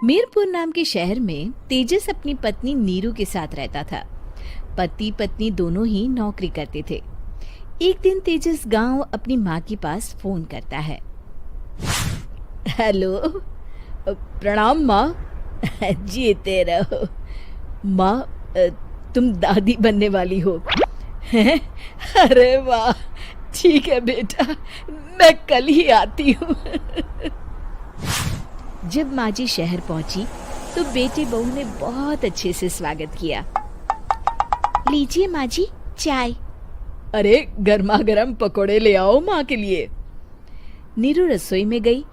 मीरपुर नाम के शहर में तेजस अपनी पत्नी नीरू के साथ रहता था। पति पत्नी दोनों ही नौकरी करते थे। एक दिन तेजस गांव अपनी माँ के पास फोन करता है। हेलो, प्रणाम माँ। जीते रहो माँ, तुम दादी बनने वाली हो हैं? अरे वाह, ठीक है बेटा, मैं कल ही आती हूँ। जब माँ जी शहर पहुंची तो बेटे बहू ने बहुत अच्छे से स्वागत किया। लीजिए माँ जी, चाय। अरे गर्मा गर्म पकोड़े ले आओ माँ के लिए। नीरू रसोई में गई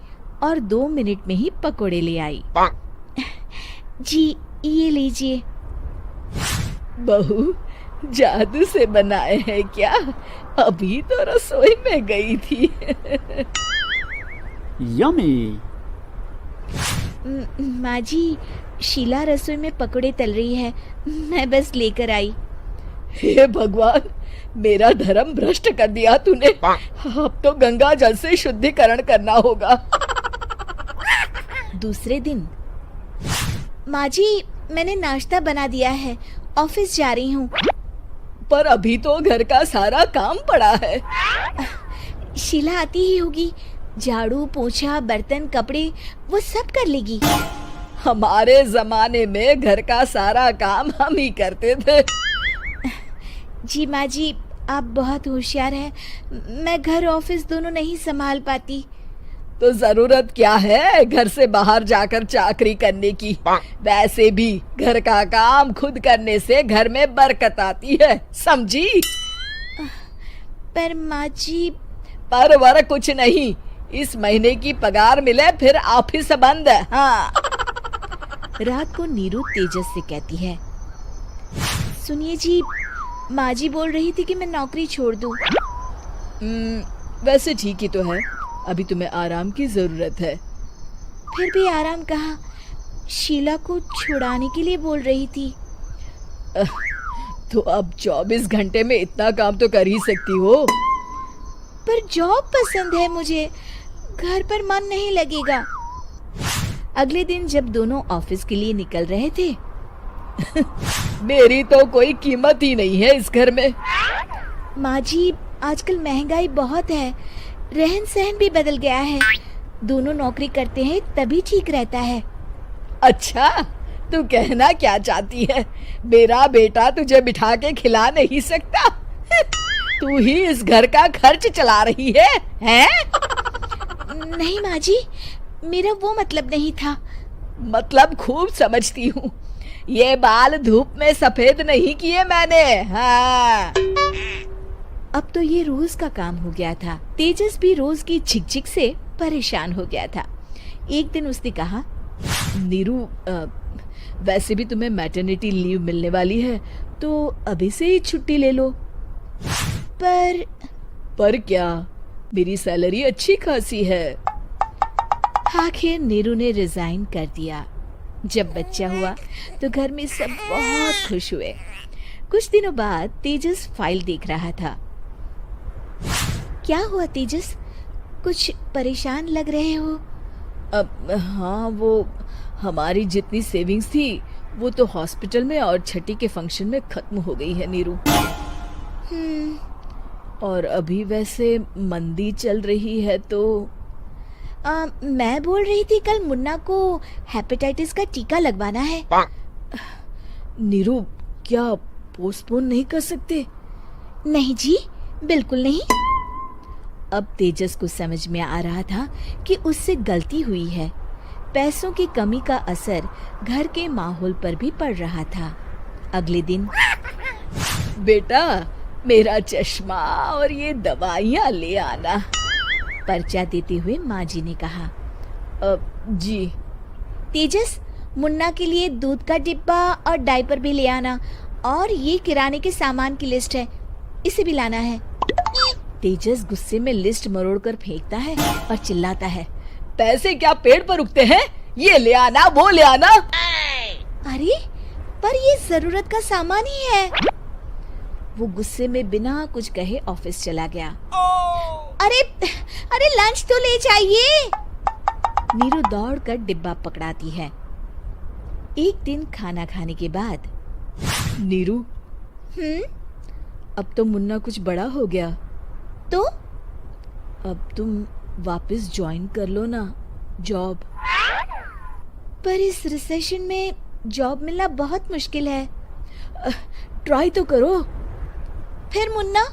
और 2 मिनट में ही पकोड़े ले आई। जी ये लीजिए। बहू जादू से बनाए हैं क्या? अभी तो रसोई में गई थी। यम्मी। माँ जी, शीला रसोई में पकोड़े तल रही है, मैं बस लेकर आई। हे भगवान, मेरा धर्म भ्रष्ट कर दिया तूने। अब तो गंगा जल से शुद्धिकरण करना होगा। दूसरे दिन, माँ जी मैंने नाश्ता बना दिया है, ऑफिस जा रही हूँ। पर अभी तो घर का सारा काम पड़ा है। शीला आती ही होगी, झाड़ू पोछा बर्तन कपड़े वो सब कर लेगी। हमारे जमाने में घर का सारा काम हम ही करते थे। जी माँ जी, आप बहुत होशियार हैं, मैं घर ऑफिस दोनों नहीं संभाल पाती। तो जरूरत क्या है घर से बाहर जाकर चाकरी करने की? वैसे भी घर का काम खुद करने से घर में बरकत आती है, समझी? पर माँ जी। पर वर कुछ नहीं, इस महीने की पगार मिले फिर ऑफिस बंद। हाँ। रात को नीरू तेजस से कहती है, सुनिए जी, माँ जी बोल रही थी कि मैं नौकरी छोड़ दूं। वैसे ठीक ही तो है, अभी तुम्हें आराम की जरूरत है। फिर भी आराम कहाँ, शीला को छुड़ाने के लिए बोल रही थी। तो अब 24 घंटे में इतना काम तो कर ही सकती हो। पर जॉब पसंद है मुझे, घर पर मन नहीं लगेगा। अगले दिन जब दोनों ऑफिस के लिए निकल रहे थे, मेरी तो कोई कीमत ही नहीं है इस घर में। माँ जी, आजकल महंगाई बहुत है, रहन सहन भी बदल गया है, दोनों नौकरी करते हैं तभी ठीक रहता है। अच्छा, तू कहना क्या चाहती है? मेरा बेटा तुझे बिठा के खिला नहीं सकता? तू ही इस घर का खर्च चला रही है, हैं? नहीं माँ जी, मेरा वो मतलब नहीं था। मतलब खूब समझती हूँ, ये बाल धूप में सफेद नहीं किए मैंने। हाँ। अब तो ये रोज का काम हो गया था। तेजस भी रोज की झिकझिक से परेशान हो गया था। एक दिन उसने कहा, नीरू, वैसे भी तुम्हें मैटरनिटी लीव मिलने वाली है, तो अभी से ही छुट्टी ले लो। पर क्या, मेरी सैलरी अच्छी खासी है। आखिर नीरू ने रिजाइन कर दिया। जब बच्चा हुआ तो घर में सब बहुत खुश हुए। कुछ दिनों बाद तेजस फाइल देख रहा था। क्या हुआ तेजस, कुछ परेशान लग रहे हो? हाँ, वो हमारी जितनी सेविंग्स थी वो तो हॉस्पिटल में और छठी के फंक्शन में खत्म हो गई है नीरू। और अभी वैसे मंदी चल रही है तो मैं बोल रही थी कल मुन्ना को हेपेटाइटिस का टीका लगवाना है। नीरू, क्या पोस्टपोन नहीं कर सकते? नहीं जी, बिल्कुल नहीं। अब तेजस को समझ में आ रहा था कि उससे गलती हुई है। पैसों की कमी का असर घर के माहौल पर भी पड़ रहा था। अगले दिन, बेटा मेरा चश्मा और ये दवाइयाँ ले आना, पर्चा देते हुए माँ जी ने कहा। जी। तेजस, मुन्ना के लिए दूध का डिब्बा और डायपर भी ले आना, और ये किराने के सामान की लिस्ट है, इसे भी लाना है। तेजस गुस्से में लिस्ट मरोड़कर फेंकता है और चिल्लाता है, पैसे क्या पेड़ पर उगते हैं? ये ले आना, वो ले आना। अरे पर ये जरूरत का सामान ही है। वो गुस्से में बिना कुछ कहे ऑफिस चला गया। अरे लंच तो ले जाइए। नीरू दौड़कर डिब्बा पकड़ाती है एक दिन खाना खाने के बाद, नीरू, अब तो मुन्ना कुछ बड़ा हो गया, तो अब तुम वापस ज्वाइन कर लो ना जॉब। पर इस रिसेशन में जॉब मिलना बहुत मुश्किल है। ट्राई तो करो। फिर मुन्ना,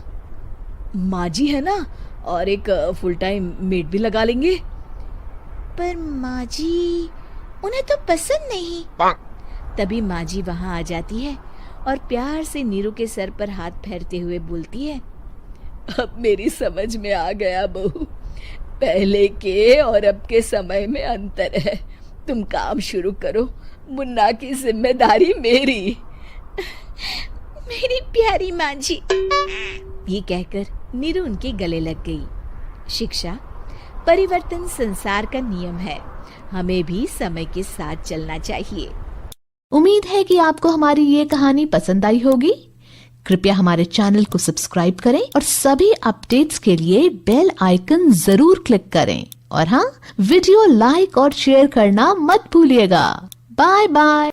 माँ जी है ना, और एक फुल टाइम मेड भी लगा लेंगे। पर माँ जी, उन्हें तो पसंद नहीं। तभी माँ जी वहाँ आ जाती है और प्यार से नीरू के सर पर हाथ फेरते हुए बोलती है, अब मेरी समझ में आ गया बहू, पहले के और अब के समय में अंतर है। तुम काम शुरू करो, मुन्ना की जिम्मेदारी मेरी। मेरी प्यारी माँ जी, ये कहकर नीरू उनके गले लग गई। शिक्षा, परिवर्तन संसार का नियम है, हमें भी समय के साथ चलना चाहिए। उम्मीद है कि आपको हमारी ये कहानी पसंद आई होगी। कृपया हमारे चैनल को सब्सक्राइब करें और सभी अपडेट्स के लिए बेल आइकन जरूर क्लिक करें। और हाँ, वीडियो लाइक और शेयर करना मत भूलिएगा। Bye bye.